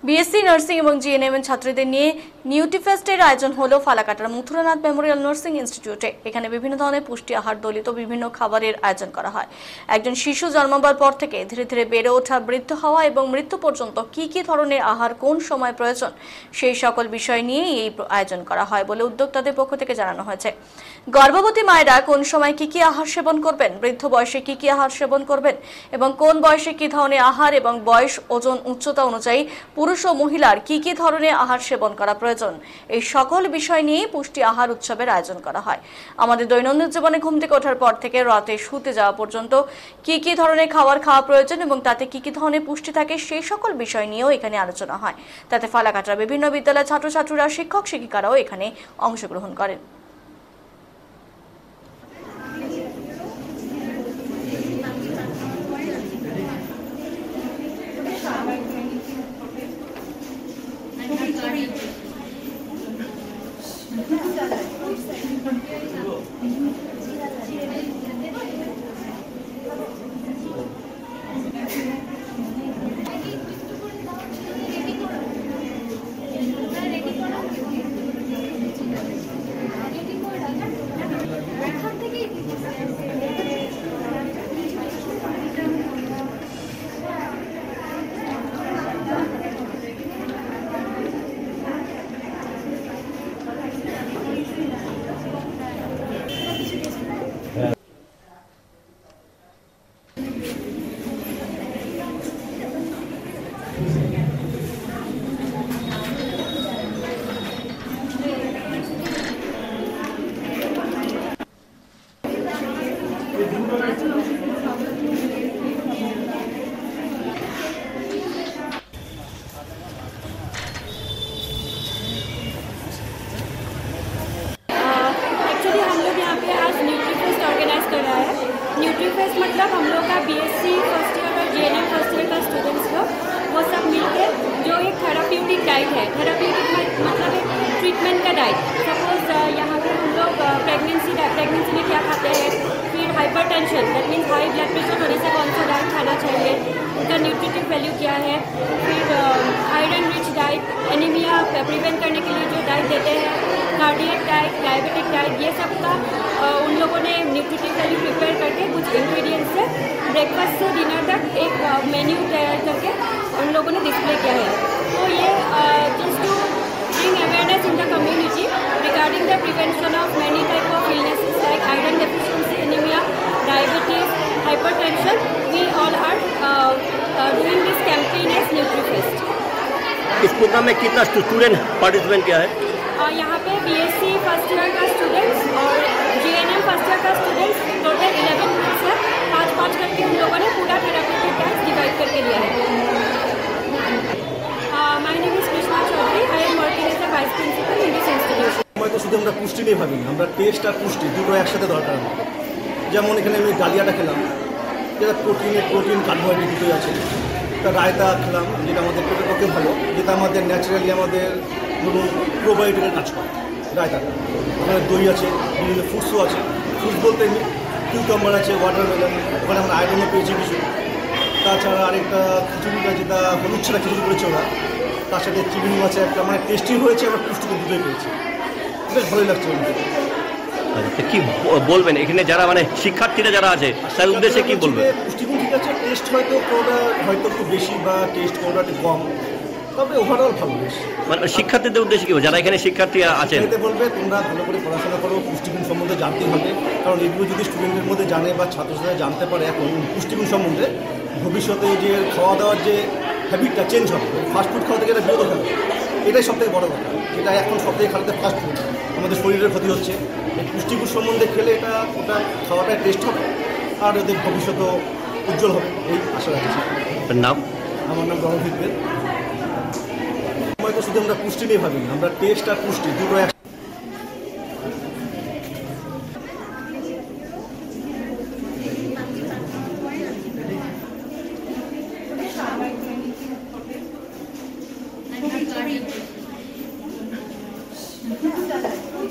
BSc nursing এবং GNM ছাত্রীদের নিয়ে নিউট্রিফেস্টের আয়োজন হলো ফালাকাটার মথুরানাথ মেমোরিয়াল নার্সিং ইনস্টিটিউটে। এখানে বিভিন্ন ধরনের পুষ্টি আহার দলিত বিভিন্ন খাবারের আয়োজন করা হয়। একজন শিশু জন্মাবার পর থেকে ধীরে ধীরে বেড়ে ওঠা, বৃদ্ধ হওয়া এবং মৃত্যু পর্যন্ত কি কি ধরনের আহার কোন সময় প্রয়োজন সেই সকল বিষয় নিয়ে এই আয়োজন করা হয় বলে উদ্যোক্তাদের পক্ষ থেকে জানানো হয়েছে। গর্ভবতী মায়েরা কোন সময় কি কি আহার সেবন করবেন, বৃদ্ধ বয়সে কি কি আহার সেবন করবেন এবং কোন বয়সে কি ধরনের আহার এবং বয়স, ওজন, উচ্চতা অনুযায়ী পুরুষ ও মহিলার কি কি ধরনের আহার সেবন করা প্রয়োজন এই সকল বিষয় নিয়ে পুষ্টি আহার উৎসবের আয়োজন করা হয়। আমাদের দৈনন্দিন জীবনে ঘুম থেকে ওঠার পর থেকে রাতে শুতে যাওয়া পর্যন্ত কি কি ধরনের খাবার খাওয়া প্রয়োজন এবং তাতে কি কি ধরনের পুষ্টি থাকে সেই সকল বিষয় নিয়েও এখানে আলোচনা হয়। তাতে ফালাকাটার বিভিন্ন বিদ্যালয়ের ছাত্রছাত্রীরা, শিক্ষক শিক্ষিকারাও এখানে অংশগ্রহণ করেন। न्यूट्रीफेस्ट मतलब हम लोग का बीएससी फर्स्ट ईयर और जीएनएम फर्स्ट ईयर का स्टूडेंट्स लोग वो सब मिलके जो एक थेराप्यूटिक डाइट है, थेराप्यूटिक मतलब एक ट्रीटमेंट का डाइट। सपोज यहाँ पे हम लोग प्रेगनेंसी में क्या खाते हैं, फिर hypertension that means high blood pressure होने से कौन सा डाइट खाना चाहिए, उनका न्यूट्रिटिव वैल्यू क्या है, फिर iron rich diet, anaemia prevent करने के लिए जो डाइट देते हैं, कार्डियक डाइट, डायबिटिक डाइट, ये सब का उन लोगों ने न्यूट्रिटिव वैल्यू प्रिपेयर करके कुछ इंग्रेडिएंट्स से ब्रेकफास्ट से डिनर तक एक मेन्यू तैयार करके उन लोगों ने डिस्प्ले किया है। तो ये just to bring awareness in the community regarding the prevention of many type of illnesses like iron deficiency, anaemia, diabetes, hypertension. We all are doing this campaign as Nutrifest. इस प्रोग्राम में कितना student participant किया है? यहाँ पे BSc first year का students और GNM first year का स्टूडेंट्स टोटल 11 ग्रुप्स है। 5-5 करके उन लोगों ने पूरा थेराप्यूटिक डाइट डिवाइड करके लिया है। My name is Krishna Chaudhary, I am working as a vice principal in this institution. হয়তো শুধু আমরা পুষ্টি নিয়ে ভাবি না, আমরা টেস্ট আর পুষ্টি দুটো একসাথে দরকার। যেমন এখানে আমি ডালিয়াটা খেলাম, যেটা প্রোটিন কার্বোহাইড্রেট দুটোই আছে। একটা রায়তা খেলাম যেটা আমাদের পেটের পক্ষে ভালো, যেটা আমাদের ন্যাচারালি আমাদের ধরুন প্রোবায়োটিকের কাজ করে রায়তাটা। ওখানে দই আছে, বিভিন্ন ফ্রুটসও আছে। ফ্রুটস বলতে কিউকাম্বার আছে, ওয়াটারমেলন, ওখানে আমরা আয়রনও পেয়েছি কিছু। তাছাড়া আরেকটা খিচুড়িটা যেটা হলুদ ছাড়া খিচুড়ি করেছে ওরা, তার সাথে চিংড়ি মাছ একটা মানে টেস্টি হয়েছে, আমরা পুষ্টিকর দুটোই পেয়েছি। বেশ ভালোই লাগছে। আচ্ছা, কি বলবেন এখানে যারা মানে শিক্ষার্থীরা যারা আছে তার উদ্দেশ্যে কি বলবেন? পুষ্টিগুণ ঠিক আছে, টেস্ট হয়তো কোনোটা হয়তো একটু বেশি বা টেস্ট কোনোটা একটু কম, তবে ওভারঅল ভালো। বেশ মানে শিক্ষার্থীদের উদ্দেশ্যে কি যারা এখানে শিক্ষার্থী আছেন এতে বলবে তোমরা ভালো করে পড়াশোনা করো, পুষ্টিগুণ সম্বন্ধে জানতে হবে। কারণ এগুলো যদি স্টুডেন্টের মধ্যে জানে বা ছাত্রছাত্রীরা জানতে পারে এখন পুষ্টিগুণ সম্বন্ধে, ভবিষ্যতে যে খাওয়া দাওয়ার যে হ্যাবিটটা চেঞ্জ হবে, ফাস্টফুড খাওয়া থেকে এটা বিরত হবে। এটাই সবথেকে বড় কথা, যেটা এখন সবথেকে খাওয়াতে ফাস্টফুড আমাদের শরীরের ক্ষতি হচ্ছে। এই পুষ্টিগুণ সম্বন্ধে খেলে ওটা খাওয়াটাই টেস্ট হবে আর ওদের ভবিষ্যতেও উজ্জ্বল হবে, এই আশা রাখছি। নাম? আমার নাম রণজিৎ দেব। হয়তো শুধু আমরা পুষ্টি নিয়ে ভাবি না, আমরা টেস্ট আর পুষ্টি দুটো